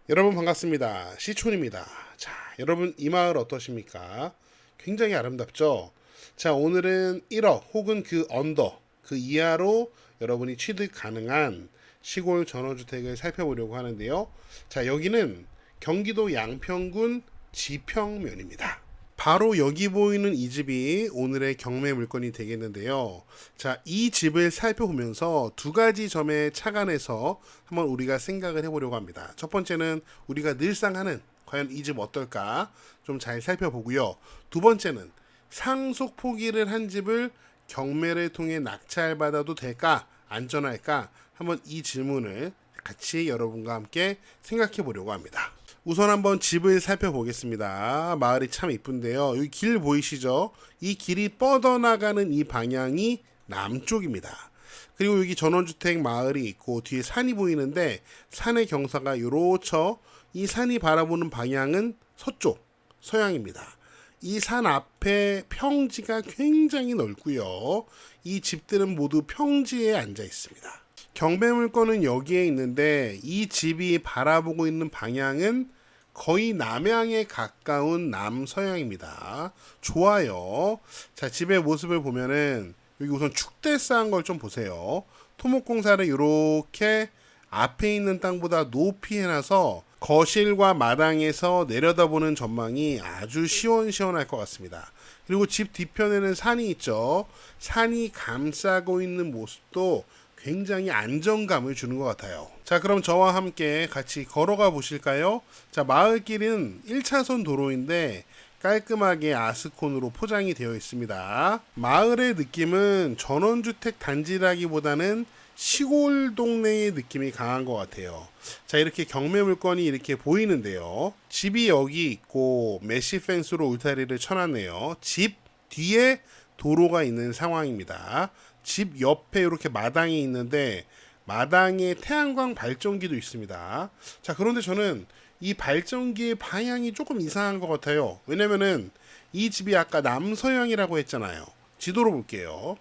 여러분 반갑습니다. 시촌입니다. 자, 여러분 이 마을 어떠십니까? 굉장히 아름답죠? 자, 오늘은 1억 혹은 그 언더, 그 이하로 여러분이 취득 가능한 시골 전원주택을 살펴보려고 하는데요. 자, 여기는 경기도 양평군 지평면입니다. 바로 여기 보이는 이 집이 오늘의 경매 물건이 되겠는데요. 자, 이 집을 살펴보면서 두 가지 점에 착안해서 한번 우리가 생각을 해보려고 합니다. 첫 번째는 우리가 늘상 하는 과연 이 집 어떨까 좀 잘 살펴보고요. 두 번째는 상속 포기를 한 집을 경매를 통해 낙찰받아도 될까 안전할까 한번 이 질문을 같이 여러분과 함께 생각해 보려고 합니다. 우선 한번 집을 살펴보겠습니다. 마을이 참 이쁜데요. 여기 길 보이시죠? 이 길이 뻗어나가는 이 방향이 남쪽입니다. 그리고 여기 전원주택 마을이 있고 뒤에 산이 보이는데 산의 경사가 요렇죠. 이 산이 바라보는 방향은 서쪽, 서양입니다. 이 산 앞에 평지가 굉장히 넓고요. 이 집들은 모두 평지에 앉아 있습니다. 경매물건은 여기에 있는데 이 집이 바라보고 있는 방향은 거의 남향에 가까운 남서향입니다. 좋아요. 자, 집의 모습을 보면은 여기 우선 축대 쌓은 걸 좀 보세요. 토목공사를 이렇게 앞에 있는 땅보다 높이 해놔서 거실과 마당에서 내려다보는 전망이 아주 시원시원할 것 같습니다. 그리고 집 뒤편에는 산이 있죠. 산이 감싸고 있는 모습도 굉장히 안정감을 주는 것 같아요. 자, 그럼 저와 함께 같이 걸어가 보실까요? 자, 마을길은 1차선 도로인데 깔끔하게 아스콘으로 포장이 되어 있습니다. 마을의 느낌은 전원주택 단지라기보다는 시골 동네의 느낌이 강한 것 같아요. 자, 이렇게 경매 물건이 이렇게 보이는데요. 집이 여기 있고 메쉬 펜스로 울타리를 쳐놨네요. 집 뒤에 도로가 있는 상황입니다. 집 옆에 이렇게 마당이 있는데 마당에 태양광 발전기도 있습니다. 자, 그런데 저는 이 발전기의 방향이 조금 이상한 것 같아요. 왜냐면은 이 집이 아까 남서향이라고 했잖아요. 지도로 볼게요.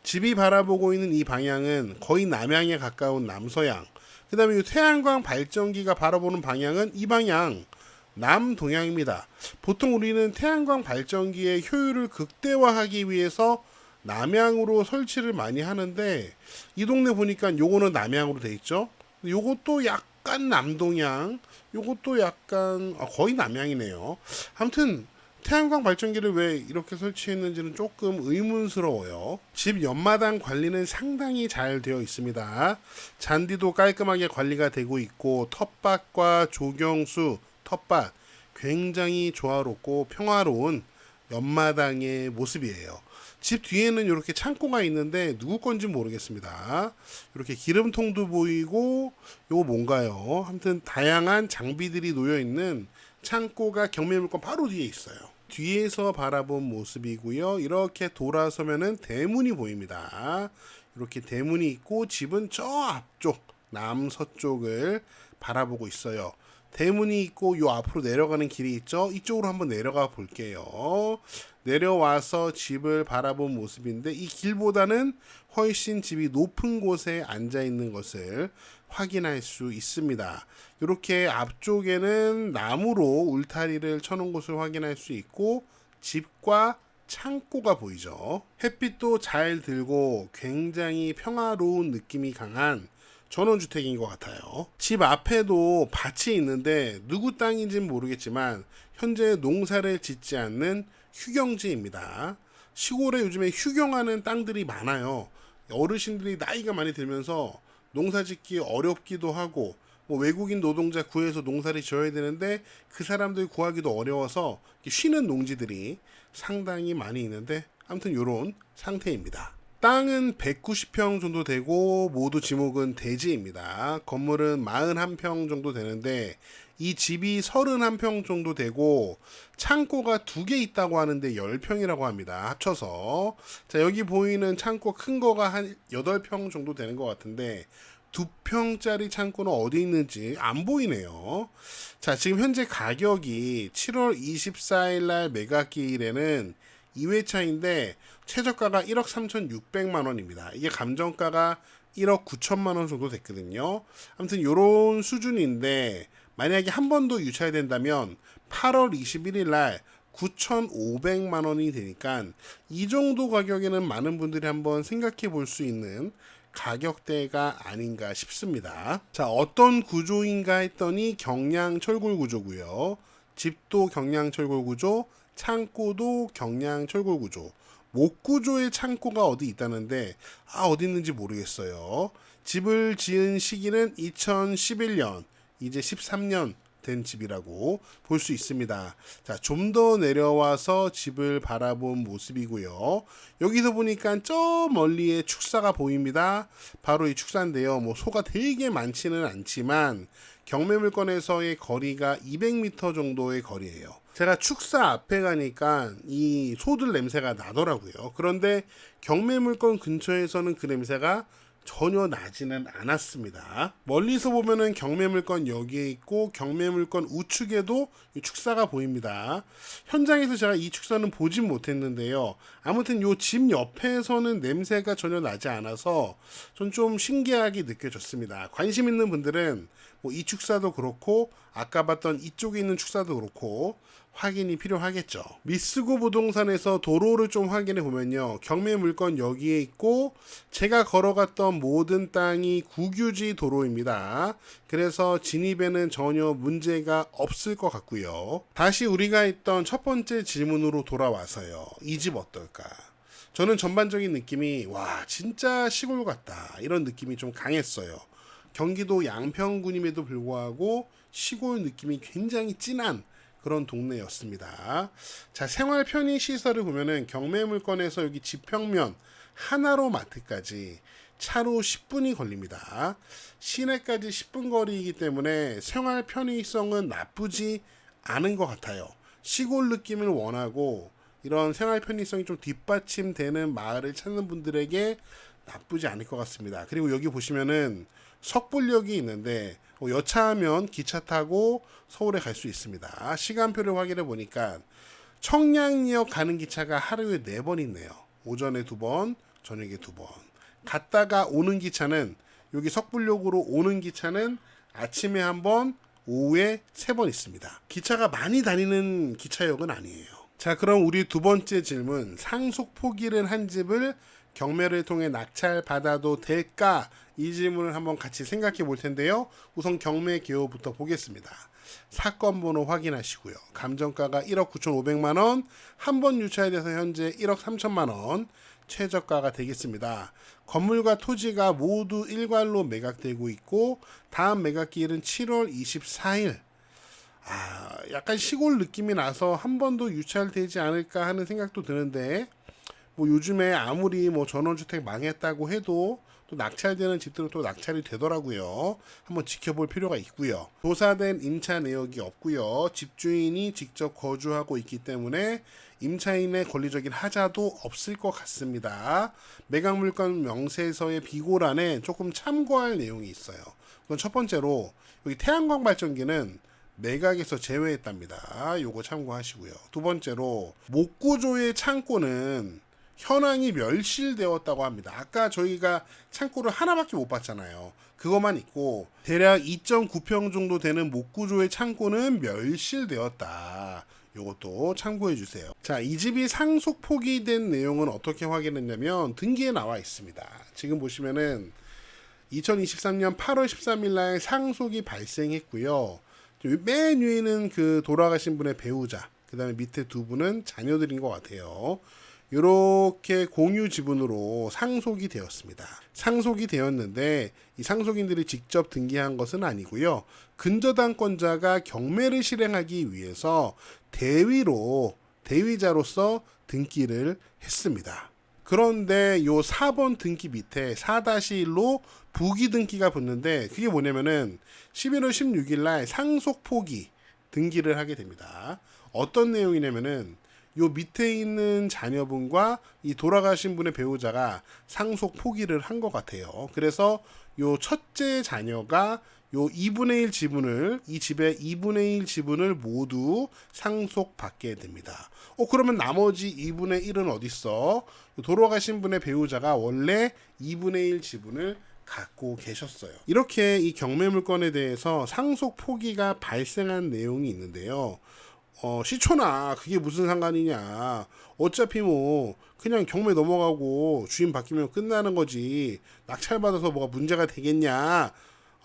집이 바라보고 있는 이 방향은 거의 남향에 가까운 남서향. 그 다음에 이 태양광 발전기가 바라보는 방향은 이 방향 남동향입니다. 보통 우리는 태양광 발전기의 효율을 극대화하기 위해서 남향으로 설치를 많이 하는데 이 동네 보니까 요거는 남향으로 돼 있죠. 요것도 약간 남동향, 요것도 약간 거의 남향이네요. 아무튼 태양광 발전기를 왜 이렇게 설치했는지는 조금 의문스러워요. 집 옆마당 관리는 상당히 잘 되어 있습니다. 잔디도 깔끔하게 관리가 되고 있고 텃밭과 조경수, 텃밭 굉장히 조화롭고 평화로운 옆마당의 모습이에요. 집 뒤에는 이렇게 창고가 있는데 누구 건지 모르겠습니다. 이렇게 기름통도 보이고 요거 뭔가요? 아무튼 다양한 장비들이 놓여 있는 창고가 경매물건 바로 뒤에 있어요. 뒤에서 바라본 모습이고요. 이렇게 돌아서면은 대문이 보입니다. 이렇게 대문이 있고 집은 저 앞쪽 남서쪽을 바라보고 있어요. 대문이 있고 요 앞으로 내려가는 길이 있죠. 이쪽으로 한번 내려가 볼게요. 내려와서 집을 바라본 모습인데 이 길보다는 훨씬 집이 높은 곳에 앉아 있는 것을 확인할 수 있습니다. 이렇게 앞쪽에는 나무로 울타리를 쳐놓은 것을 확인할 수 있고 집과 창고가 보이죠. 햇빛도 잘 들고 굉장히 평화로운 느낌이 강한 전원주택인 것 같아요. 집 앞에도 밭이 있는데 누구 땅인지는 모르겠지만 현재 농사를 짓지 않는 휴경지입니다. 시골에 요즘에 휴경하는 땅들이 많아요. 어르신들이 나이가 많이 들면서 농사 짓기 어렵기도 하고 뭐 외국인 노동자 구해서 농사를 지어야 되는데 그 사람들 구하기도 어려워서 쉬는 농지들이 상당히 많이 있는데 아무튼 이런 상태입니다. 땅은 190평 정도 되고 모두 지목은 대지입니다. 건물은 41평 정도 되는데 이 집이 31평 정도 되고 창고가 2개 있다고 하는데 10평이라고 합니다. 합쳐서. 자, 여기 보이는 창고 큰 거가 한 8평 정도 되는 것 같은데 2평짜리 창고는 어디 있는지 안 보이네요. 자, 지금 현재 가격이 7월 24일 날 매각기일에는 2회차인데 최저가가 1억 3,600만 원입니다. 이게 감정가가 1억 9천만 원 정도 됐거든요. 아무튼 요런 수준인데 만약에 한 번 더 유찰된다면 8월 21일 날 9,500만 원이 되니까 이 정도 가격에는 많은 분들이 한번 생각해 볼 수 있는 가격대가 아닌가 싶습니다. 자, 어떤 구조인가 했더니 경량 철골 구조고요. 집도 경량 철골 구조, 창고도 경량 철골 구조. 목 구조의 창고가 어디 있다는데 어디 있는지 모르겠어요. 집을 지은 시기는 2011년, 이제 13년 된 집이라고 볼 수 있습니다. 자, 좀 더 내려와서 집을 바라본 모습이고요. 여기서 보니까 저 멀리에 축사가 보입니다. 바로 이 축사인데요. 뭐 소가 되게 많지는 않지만 경매물건에서의 거리가 200m 정도의 거리예요. 제가 축사 앞에 가니까 이 소들 냄새가 나더라고요. 그런데 경매물건 근처에서는 그 냄새가 전혀 나지는 않았습니다. 멀리서 보면은 경매물건 여기에 있고 경매물건 우측에도 축사가 보입니다. 현장에서 제가 이 축사는 보진 못했는데요. 아무튼 요 집 옆에서는 냄새가 전혀 나지 않아서 전 좀 신기하게 느껴졌습니다. 관심 있는 분들은 뭐 이 축사도 그렇고 아까 봤던 이쪽에 있는 축사도 그렇고 확인이 필요하겠죠. 미쓰고 부동산에서 도로를 좀 확인해 보면요. 경매 물건 여기에 있고 제가 걸어갔던 모든 땅이 국유지 도로입니다. 그래서 진입에는 전혀 문제가 없을 것 같고요. 다시 우리가 했던 첫 번째 질문으로 돌아와서요. 이 집 어떨까? 저는 전반적인 느낌이 와 진짜 시골 같다 이런 느낌이 좀 강했어요. 경기도 양평군임에도 불구하고 시골 느낌이 굉장히 진한 그런 동네였습니다. 자, 생활 편의 시설을 보면은 경매물건에서 여기 지평면 하나로 마트까지 차로 10분이 걸립니다. 시내까지 10분 거리이기 때문에 생활 편의성은 나쁘지 않은 것 같아요. 시골 느낌을 원하고 이런 생활 편의성이 좀 뒷받침되는 마을을 찾는 분들에게 나쁘지 않을 것 같습니다. 그리고 여기 보시면은 석불역이 있는데 여차하면 기차 타고 서울에 갈 수 있습니다. 시간표를 확인해 보니까 청량리역 가는 기차가 하루에 4번 있네요. 오전에 2번, 저녁에 2번. 갔다가 오는 기차는 여기 석불역으로 오는 기차는 아침에 1번, 오후에 3번 있습니다. 기차가 많이 다니는 기차역은 아니에요. 자, 그럼 우리 두 번째 질문. 상속 포기를 한 집을 경매를 통해 낙찰받아도 될까? 이 질문을 한번 같이 생각해 볼 텐데요. 우선 경매 개요부터 보겠습니다. 사건 번호 확인하시고요. 감정가가 1억 9,500만 원, 한 번 유찰돼서 현재 1억 3천만 원 최저가가 되겠습니다. 건물과 토지가 모두 일괄로 매각되고 있고 다음 매각기일은 7월 24일. 약간 시골 느낌이 나서 한 번 더 유찰되지 않을까 하는 생각도 드는데 뭐 요즘에 아무리 뭐 전원주택 망했다고 해도 또 낙찰되는 집들은 또 낙찰이 되더라고요. 한번 지켜볼 필요가 있고요. 조사된 임차 내역이 없고요. 집주인이 직접 거주하고 있기 때문에 임차인의 권리적인 하자도 없을 것 같습니다. 매각물건 명세서의 비고란에 조금 참고할 내용이 있어요. 우선 첫 번째로 여기 태양광 발전기는 매각에서 제외했답니다. 요거 참고하시고요. 두 번째로 목구조의 창고는 현황이 멸실되었다고 합니다. 아까 저희가 창고를 하나밖에 못 봤잖아요. 그것만 있고 대략 2.9평 정도 되는 목구조의 창고는 멸실되었다. 요것도 참고해 주세요. 자, 이 집이 상속 포기된 내용은 어떻게 확인했냐면 등기에 나와 있습니다. 지금 보시면은 2023년 8월 13일 날 상속이 발생했고요. 맨 위에는 그 돌아가신 분의 배우자, 그 다음에 밑에 두 분은 자녀들인 것 같아요. 이렇게 공유 지분으로 상속이 되었습니다. 상속이 되었는데 이 상속인들이 직접 등기한 것은 아니고요. 근저당권자가 경매를 실행하기 위해서 대위자로서 등기를 했습니다. 그런데 요 4번 등기 밑에 4-1로 부기 등기가 붙는데 그게 뭐냐면은 11월 16일 날 상속 포기 등기를 하게 됩니다. 어떤 내용이냐면은 요 밑에 있는 자녀분과 이 돌아가신 분의 배우자가 상속 포기를 한 것 같아요. 그래서 요 첫째 자녀가 요 2분의 1 지분을 이 집의 2분의 1 지분을 모두 상속받게 됩니다. 그러면 나머지 2분의 1은 어디 있어? 돌아가신 분의 배우자가 원래 2분의 1 지분을 갖고 계셨어요. 이렇게 이 경매 물건에 대해서 상속 포기가 발생한 내용이 있는데요. 시초나 그게 무슨 상관이냐. 어차피 뭐 그냥 경매 넘어가고 주인 바뀌면 끝나는 거지. 낙찰받아서 뭐가 문제가 되겠냐.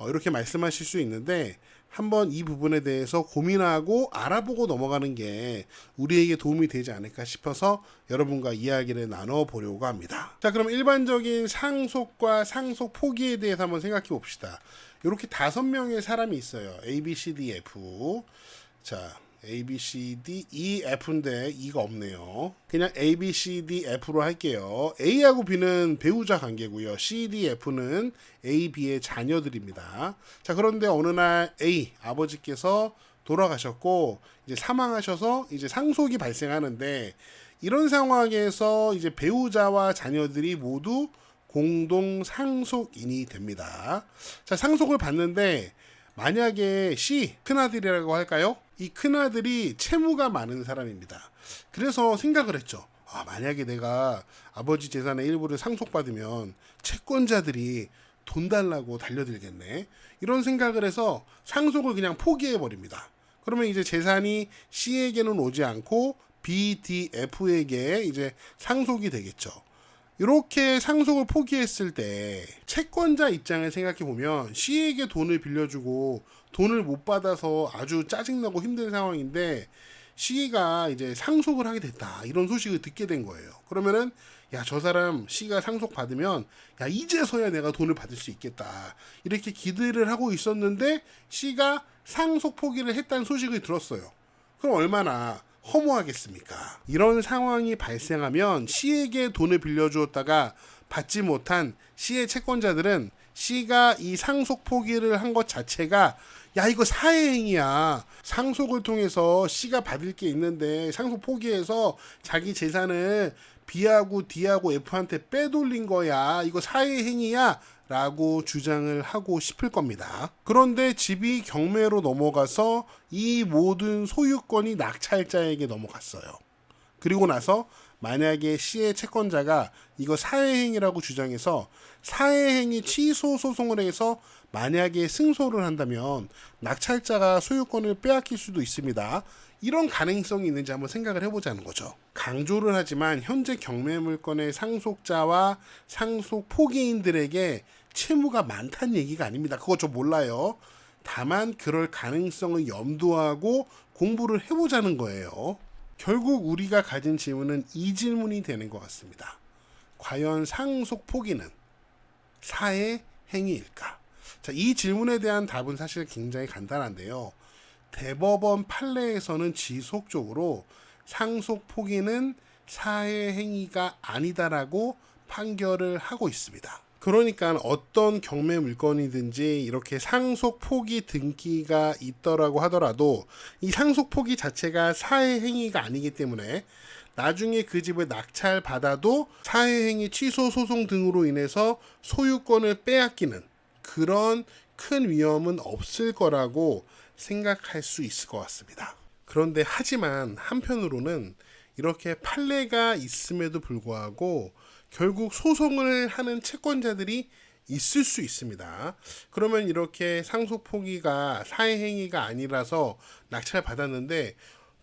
이렇게 말씀하실 수 있는데 한번 이 부분에 대해서 고민하고 알아보고 넘어가는 게 우리에게 도움이 되지 않을까 싶어서 여러분과 이야기를 나눠보려고 합니다. 자, 그럼 일반적인 상속과 상속 포기에 대해서 한번 생각해 봅시다. 이렇게 5명의 사람이 있어요. A, B, C, D, F. 자, A, B, C, D, E, F인데 E가 없네요. 그냥 A, B, C, D, F로 할게요. A하고 B는 배우자 관계고요. C, D, F는 A, B의 자녀들입니다. 자, 그런데 어느 날 A, 아버지께서 돌아가셨고 이제 사망하셔서 이제 상속이 발생하는데 이런 상황에서 이제 배우자와 자녀들이 모두 공동 상속인이 됩니다. 자, 상속을 받는데 만약에 C, 큰아들이라고 할까요? 이 큰아들이 채무가 많은 사람입니다. 그래서 생각을 했죠. 만약에 내가 아버지 재산의 일부를 상속받으면 채권자들이 돈 달라고 달려들겠네. 이런 생각을 해서 상속을 그냥 포기해버립니다. 그러면 이제 재산이 C에게는 오지 않고 B, D, F에게 이제 상속이 되겠죠. 이렇게 상속을 포기했을 때 채권자 입장을 생각해 보면 C에게 돈을 빌려주고 돈을 못 받아서 아주 짜증나고 힘든 상황인데 C가 이제 상속을 하게 됐다. 이런 소식을 듣게 된 거예요. 그러면은 야, 저 사람 C가 상속 받으면 야, 이제서야 내가 돈을 받을 수 있겠다. 이렇게 기대를 하고 있었는데 C가 상속 포기를 했다는 소식을 들었어요. 그럼 얼마나 허무하겠습니까? 이런 상황이 발생하면 C에게 돈을 빌려주었다가 받지 못한 C의 채권자들은 C가 이 상속 포기를 한 것 자체가 야, 이거 사회행위야. 상속을 통해서 C가 받을 게 있는데 상속 포기해서 자기 재산을 B하고 D하고 F한테 빼돌린 거야. 이거 사회행위야. 라고 주장을 하고 싶을 겁니다. 그런데 집이 경매로 넘어가서 이 모든 소유권이 낙찰자에게 넘어갔어요. 그리고 나서 만약에 C의 채권자가 이거 사회행위라고 주장해서 사회행위 취소 소송을 해서 만약에 승소를 한다면 낙찰자가 소유권을 빼앗길 수도 있습니다. 이런 가능성이 있는지 한번 생각을 해보자는 거죠. 강조를 하지만 현재 경매 물건의 상속자와 상속 포기인들에게 채무가 많다는 얘기가 아닙니다. 그거 저 몰라요. 다만 그럴 가능성을 염두하고 공부를 해보자는 거예요. 결국 우리가 가진 질문은 이 질문이 되는 것 같습니다. 과연 상속 포기는 사회 행위일까? 자, 이 질문에 대한 답은 사실 굉장히 간단한데요. 대법원 판례에서는 지속적으로 상속 포기는 사회 행위가 아니다라고 판결을 하고 있습니다. 그러니까 어떤 경매 물건이든지 이렇게 상속 포기 등기가 있더라고 하더라도 이 상속 포기 자체가 사회 행위가 아니기 때문에 나중에 그 집을 낙찰 받아도 사회 행위 취소 소송 등으로 인해서 소유권을 빼앗기는 그런 큰 위험은 없을 거라고 생각할 수 있을 것 같습니다. 그런데 하지만 한편으로는 이렇게 판례가 있음에도 불구하고 결국 소송을 하는 채권자들이 있을 수 있습니다. 그러면 이렇게 상속 포기가 사회행위가 아니라서 낙찰 받았는데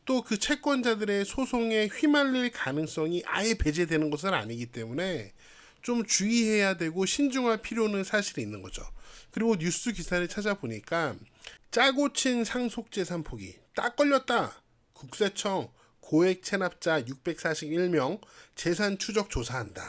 또 그 채권자들의 소송에 휘말릴 가능성이 아예 배제되는 것은 아니기 때문에 좀 주의해야 되고 신중할 필요는 사실 있는 거죠. 그리고 뉴스 기사를 찾아보니까 짜고 친 상속재산 포기 딱 걸렸다. 국세청 고액 체납자 641명 재산 추적 조사한다.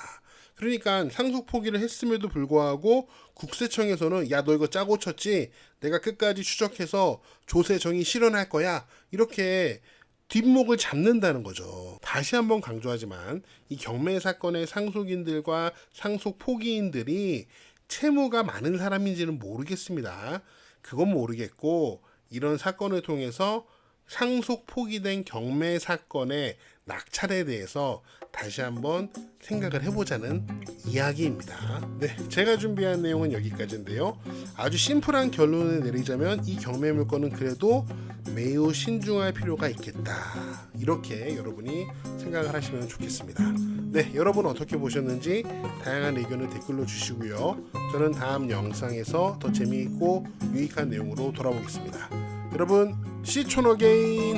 그러니까 상속 포기를 했음에도 불구하고 국세청에서는 야, 너 이거 짜고 쳤지? 내가 끝까지 추적해서 조세 정의 실현할 거야. 이렇게 뒷목을 잡는다는 거죠. 다시 한번 강조하지만 이 경매 사건의 상속인들과 상속 포기인들이 채무가 많은 사람인지는 모르겠습니다. 그건 모르겠고 이런 사건을 통해서 상속 포기된 경매 사건의 낙찰에 대해서 다시 한번 생각을 해보자는 이야기입니다. 네, 제가 준비한 내용은 여기까지인데요. 아주 심플한 결론을 내리자면 이 경매 물건은 그래도 매우 신중할 필요가 있겠다. 이렇게 여러분이 생각을 하시면 좋겠습니다. 네, 여러분 어떻게 보셨는지 다양한 의견을 댓글로 주시고요. 저는 다음 영상에서 더 재미있고 유익한 내용으로 돌아오겠습니다. 여러분, 시촌어게인